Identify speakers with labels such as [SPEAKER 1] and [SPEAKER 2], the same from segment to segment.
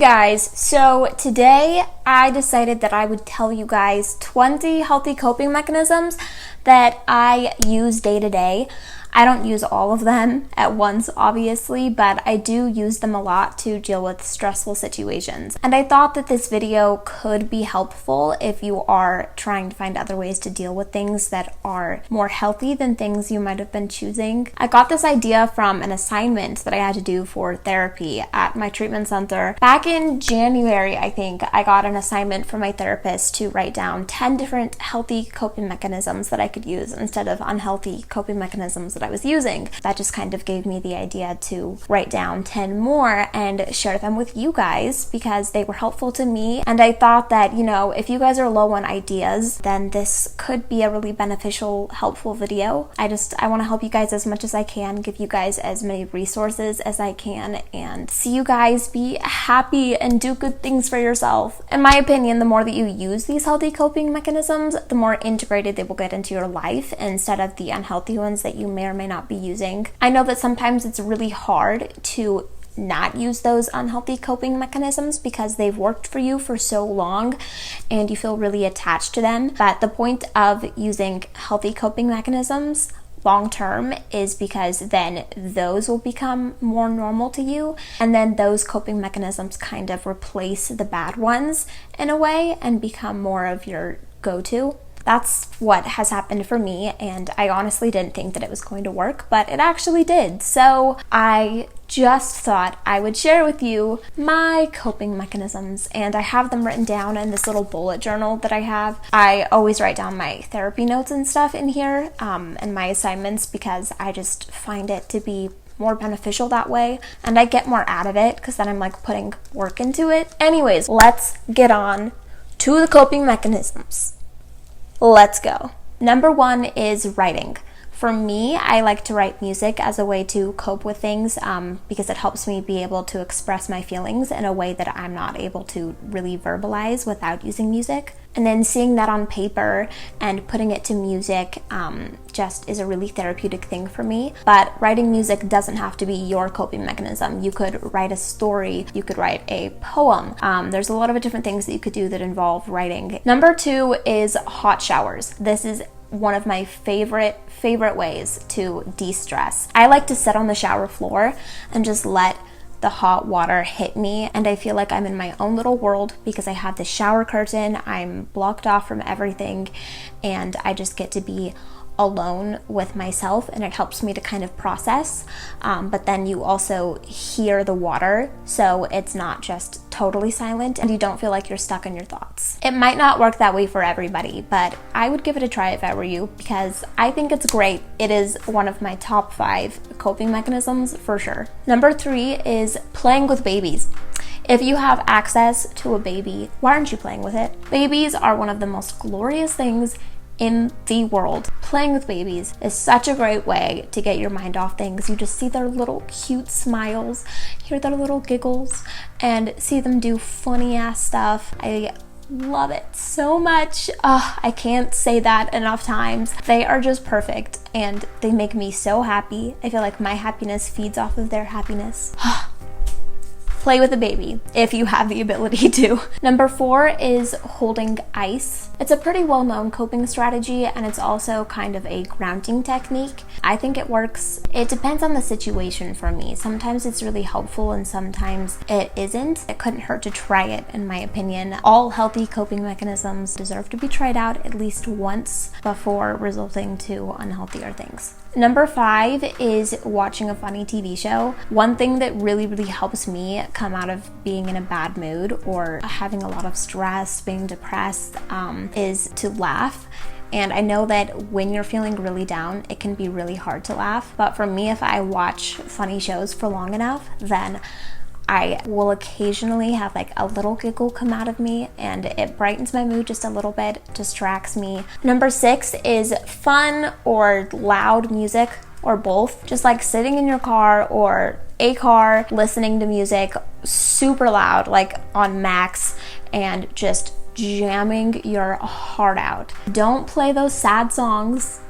[SPEAKER 1] guys, so today I decided that I would tell you guys 20 healthy coping mechanisms that I use day to day. I don't use all of them at once, obviously, but I do use them a lot to deal with stressful situations. And I thought that this video could be helpful if you are trying to find other ways to deal with things that are more healthy than things you might have been choosing. I got this idea from an assignment that I had to do for therapy at my treatment center. Back in January, I think, I got an assignment from my therapist to write down 10 different healthy coping mechanisms that I could use instead of unhealthy coping mechanisms that I was using. That just kind of gave me the idea to write down 10 more and share them with you guys because they were helpful to me. And I thought that, you know, if you guys are low on ideas, then this could be a really beneficial, helpful video. I want to help you guys as much as I can, give you guys as many resources as I can, and see you guys be happy and do good things for yourself. In my opinion, the more that you use these healthy coping mechanisms, the more integrated they will get into your life instead of the unhealthy ones that you may or may not be using. I know that sometimes it's really hard to not use those unhealthy coping mechanisms because they've worked for you for so long and you feel really attached to them. But the point of using healthy coping mechanisms long term is because then those will become more normal to you, and then those coping mechanisms kind of replace the bad ones in a way and become more of your go-to. That's what has happened for me, and I honestly didn't think that it was going to work, but it actually did. So I just thought I would share with you my coping mechanisms, and I have them written down in this little bullet journal that I have. I always write down my therapy notes and stuff in here, and my assignments, because I just find it to be more beneficial that way, and I get more out of it because then I'm like putting work into it. Anyways, let's get on to the coping mechanisms. Let's go. Number 1 is writing. For me, I like to write music as a way to cope with things because it helps me be able to express my feelings in a way that I'm not able to really verbalize without using music. And then seeing that on paper and putting it to music just is a really therapeutic thing for me. But writing music doesn't have to be your coping mechanism. You could write a story, you could write a poem. There's a lot of different things that you could do that involve writing. Number 2 is hot showers. This is one of my favorite ways to de-stress. I like to sit on the shower floor and just let the hot water hit me, and I feel like I'm in my own little world because I have the shower curtain, I'm blocked off from everything, and I just get to be alone with myself, and it helps me to kind of process. But then you also hear the water, so it's not just totally silent and you don't feel like you're stuck in your thoughts. It might not work that way for everybody, but I would give it a try if I were you because I think it's great. It is one of my top 5 coping mechanisms for sure. Number 3 is playing with babies. If you have access to a baby, why aren't you playing with it? Babies are one of the most glorious things in the world. Playing with babies is such a great way to get your mind off things. You just see their little cute smiles, hear their little giggles, and see them do funny ass stuff. I love it so much. I can't say that enough times. They are just perfect and they make me so happy. I feel like my happiness feeds off of their happiness. Play with a baby if you have the ability to. Number 4 is holding ice. It's a pretty well-known coping strategy, and it's also kind of a grounding technique. I think it works. It depends on the situation for me. Sometimes it's really helpful and sometimes it isn't. It couldn't hurt to try it, in my opinion. All healthy coping mechanisms deserve to be tried out at least once before resulting to unhealthier things. Number 5 is watching a funny TV show. One thing that really helps me come out of being in a bad mood or having a lot of stress, being depressed, is to laugh. And I know that when you're feeling really down, it can be really hard to laugh. But for me, if I watch funny shows for long enough, then I will occasionally have like a little giggle come out of me and it brightens my mood just a little bit, distracts me. Number 6 is fun or loud music or both. Just like sitting in your car or a car, listening to music super loud, like on max, and just jamming your heart out. Don't play those sad songs.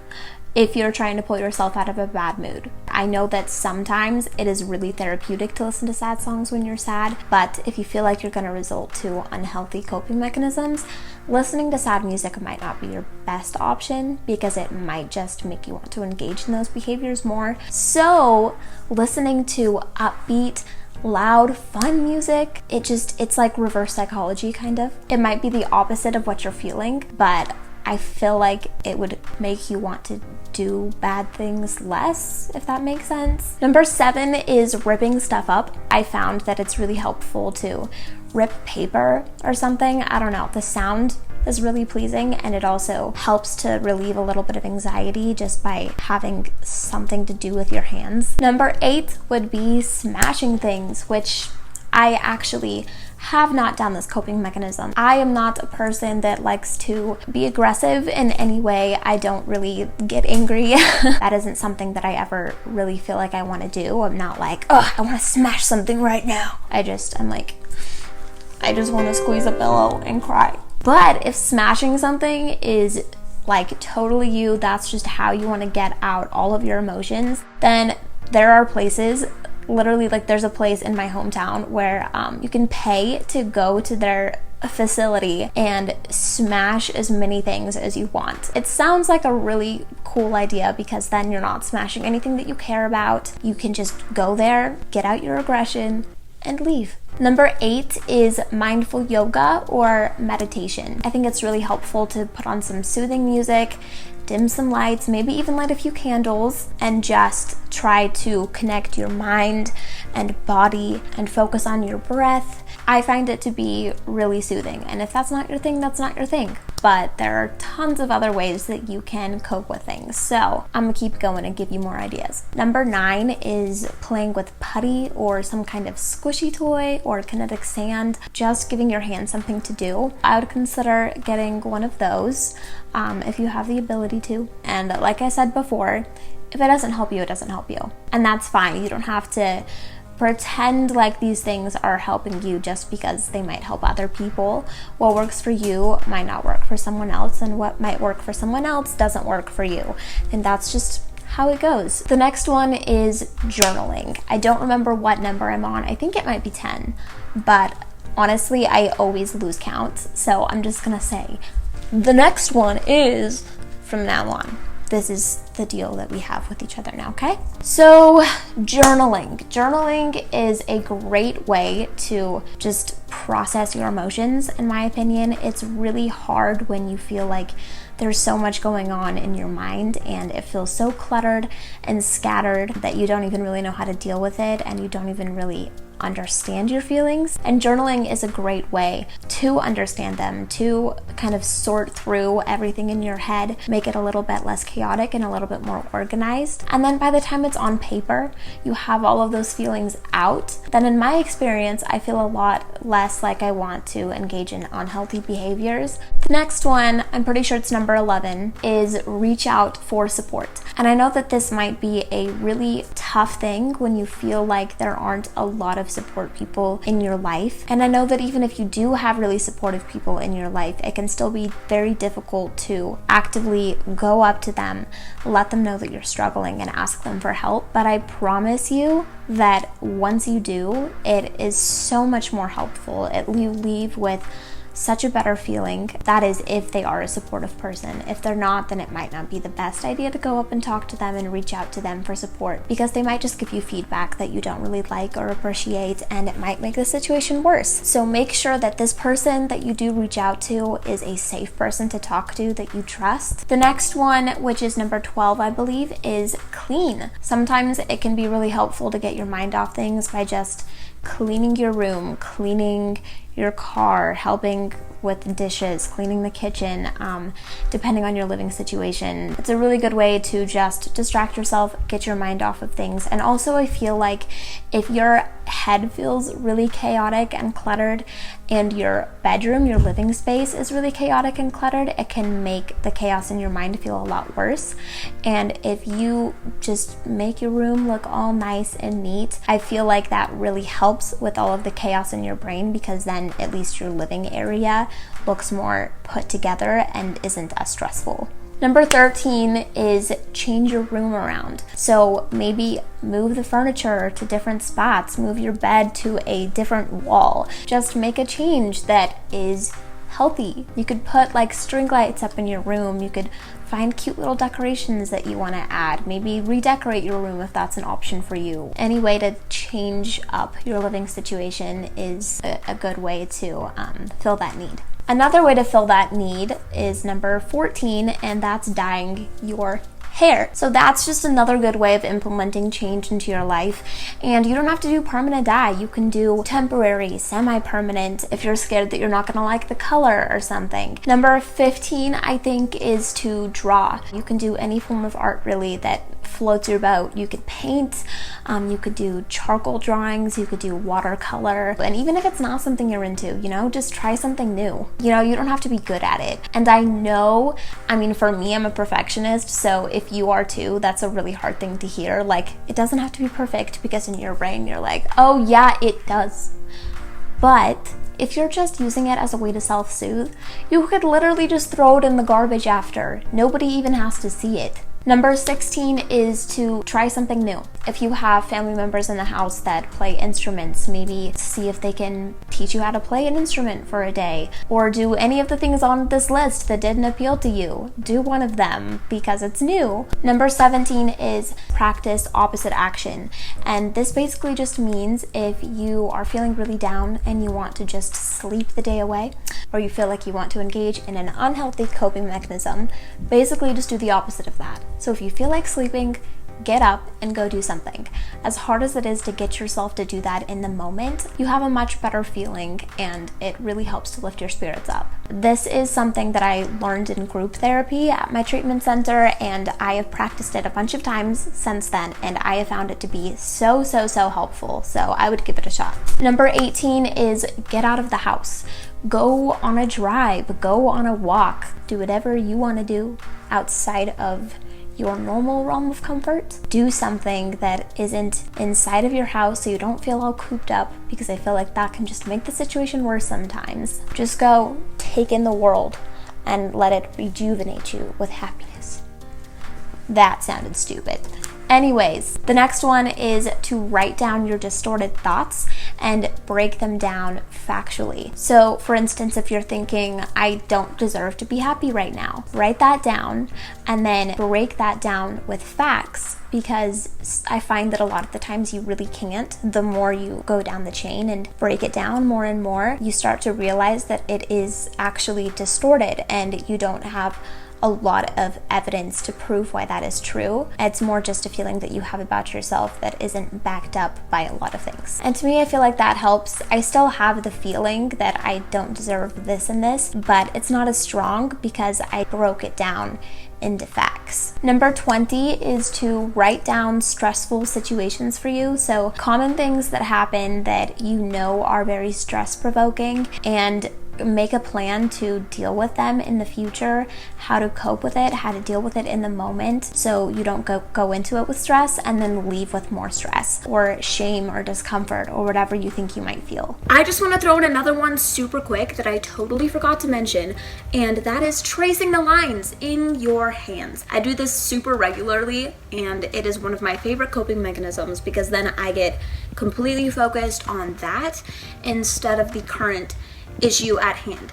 [SPEAKER 1] if you're trying to pull yourself out of a bad mood. I know that sometimes it is really therapeutic to listen to sad songs when you're sad, but if you feel like you're going to resort to unhealthy coping mechanisms, listening to sad music might not be your best option because it might just make you want to engage in those behaviors more. So listening to upbeat, loud, fun music, it's like reverse psychology kind of. It might be the opposite of what you're feeling, but I feel like it would make you want to do bad things less, if that makes sense. Number 7 is ripping stuff up. I found that it's really helpful to rip paper or something. I don't know. The sound is really pleasing, and it also helps to relieve a little bit of anxiety just by having something to do with your hands. Number 8 would be smashing things, which I actually have not done this coping mechanism. I am not a person that likes to be aggressive in any way. I don't really get angry. That isn't something that I ever really feel like I want to do. I'm not like, oh, I want to smash something right now. I just want to squeeze a pillow and cry. But if smashing something is like totally you, that's just how you want to get out all of your emotions, then there are places, literally, like there's a place in my hometown where you can pay to go to their facility and smash as many things as you want. It sounds like a really cool idea because then you're not smashing anything that you care about. You can just go there, get out your aggression, and leave. Number 8 is mindful yoga or meditation. I think it's really helpful to put on some soothing music, dim some lights, maybe even light a few candles, and just try to connect your mind and body and focus on your breath. I find it to be really soothing, and if that's not your thing, that's not your thing. But there are tons of other ways that you can cope with things. So I'm gonna keep going and give you more ideas. Number 9 is playing with putty or some kind of squishy toy or kinetic sand, just giving your hands something to do. I would consider getting one of those if you have the ability to. And like I said before, if it doesn't help you, it doesn't help you. And that's fine. You don't have to pretend like these things are helping you just because they might help other people. What works for you might not work for someone else, and what might work for someone else doesn't work for you. And that's just how it goes. The next one is journaling. I don't remember what number I'm on. I think it might be 10, but honestly, I always lose count. So I'm just gonna say the next one is from now on. This is the deal that we have with each other now, okay? So journaling. Journaling is a great way to just process your emotions, in my opinion. It's really hard when you feel like there's so much going on in your mind and it feels so cluttered and scattered that you don't even really know how to deal with it, and you don't even really understand your feelings. And journaling is a great way to understand them, to kind of sort through everything in your head, make it a little bit less chaotic and a little bit more organized. And then by the time it's on paper, you have all of those feelings out. Then in my experience, I feel a lot less like I want to engage in unhealthy behaviors. The next one, I'm pretty sure it's number 11, is reach out for support. And I know that this might be a really tough thing when you feel like there aren't a lot of support people in your life. And I know that even if you do have really supportive people in your life, it can still be very difficult to actively go up to them, let them know that you're struggling, and ask them for help. But I promise you that once you do, it is so much more helpful. You leave with such a better feeling. That is if they are a supportive person. If they're not, then it might not be the best idea to go up and talk to them and reach out to them for support, because they might just give you feedback that you don't really like or appreciate, and it might make the situation worse. So make sure that this person that you do reach out to is a safe person to talk to that you trust. The next one, which is number 12, I believe, is clean. Sometimes it can be really helpful to get your mind off things by just cleaning your room, cleaning your car, helping with dishes, cleaning the kitchen, depending on your living situation. It's a really good way to just distract yourself, get your mind off of things. And also I feel like if your head feels really chaotic and cluttered and your bedroom, your living space is really chaotic and cluttered, it can make the chaos in your mind feel a lot worse. And if you just make your room look all nice and neat, I feel like that really helps with all of the chaos in your brain, because then at least your living area looks more put together and isn't as stressful. Number 13 is change your room around. So maybe move the furniture to different spots, move your bed to a different wall. Just make a change that is healthy. You could put like string lights up in your room. You could find cute little decorations that you want to add. Maybe redecorate your room if that's an option for you. Any way to change up your living situation is a good way to fill that need. Another way to fill that need is number 14, and that's dyeing your hair. So that's just another good way of implementing change into your life. And you don't have to do permanent dye. You can do temporary, semi-permanent if you're scared that you're not gonna like the color or something. Number 15, I think, is to draw. You can do any form of art really that floats your boat. You could paint, you could do charcoal drawings, you could do watercolor, and even if it's not something you're into, you know, just try something new. You know, you don't have to be good at it. And I know, I mean, for me, I'm a perfectionist, so if you are too, that's a really hard thing to hear. Like, it doesn't have to be perfect, because in your brain you're like, oh yeah, it does. But if you're just using it as a way to self-soothe, you could literally just throw it in the garbage after. Nobody even has to see it. Number 16 is to try something new. If you have family members in the house that play instruments, maybe see if they can teach you how to play an instrument for a day, or do any of the things on this list that didn't appeal to you. Do one of them because it's new. Number 17 is practice opposite action. And this basically just means if you are feeling really down and you want to just sleep the day away, or you feel like you want to engage in an unhealthy coping mechanism, basically just do the opposite of that. So if you feel like sleeping, get up and go do something. As hard as it is to get yourself to do that in the moment, you have a much better feeling, and it really helps to lift your spirits up. This is something that I learned in group therapy at my treatment center, and I have practiced it a bunch of times since then, and I have found it to be so helpful. So I would give it a shot. Number 18 is get out of the house. Go on a drive, go on a walk, do whatever you want to do outside of your normal realm of comfort. Do something that isn't inside of your house so you don't feel all cooped up, because I feel like that can just make the situation worse sometimes. Just go take in the world and let it rejuvenate you with happiness. That sounded stupid. Anyways, the next one is to write down your distorted thoughts and break them down factually. So for instance, if you're thinking, I don't deserve to be happy right now, write that down and then break that down with facts, because I find that a lot of the times you really can't. The more you go down the chain and break it down more and more, you start to realize that it is actually distorted and you don't have a lot of evidence to prove why that is true. It's more just a feeling that you have about yourself that isn't backed up by a lot of things. And to me, I feel like that helps. I still have the feeling that I don't deserve this and this, but it's not as strong because I broke it down into facts. Number 20 is to write down stressful situations for you. So common things that happen that you know are very stress provoking, and make a plan to deal with them in the future, how to cope with it, how to deal with it in the moment, so you don't go into it with stress and then leave with more stress or shame or discomfort or whatever you think you might feel. I just want to throw in another one super quick that I totally forgot to mention, and that is tracing the lines in your hands. I do this super regularly, and it is one of my favorite coping mechanisms because then I get completely focused on that instead of the current issue at hand.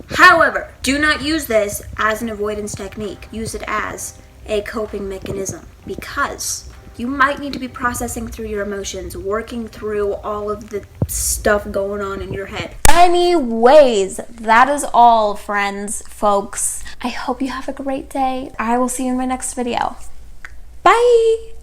[SPEAKER 1] However, do not use this as an avoidance technique. Use it as a coping mechanism, because you might need to be processing through your emotions, working through all of the stuff going on in your head. Anyways, that is all, friends, folks. I hope you have a great day. I will see you in my next video. Bye!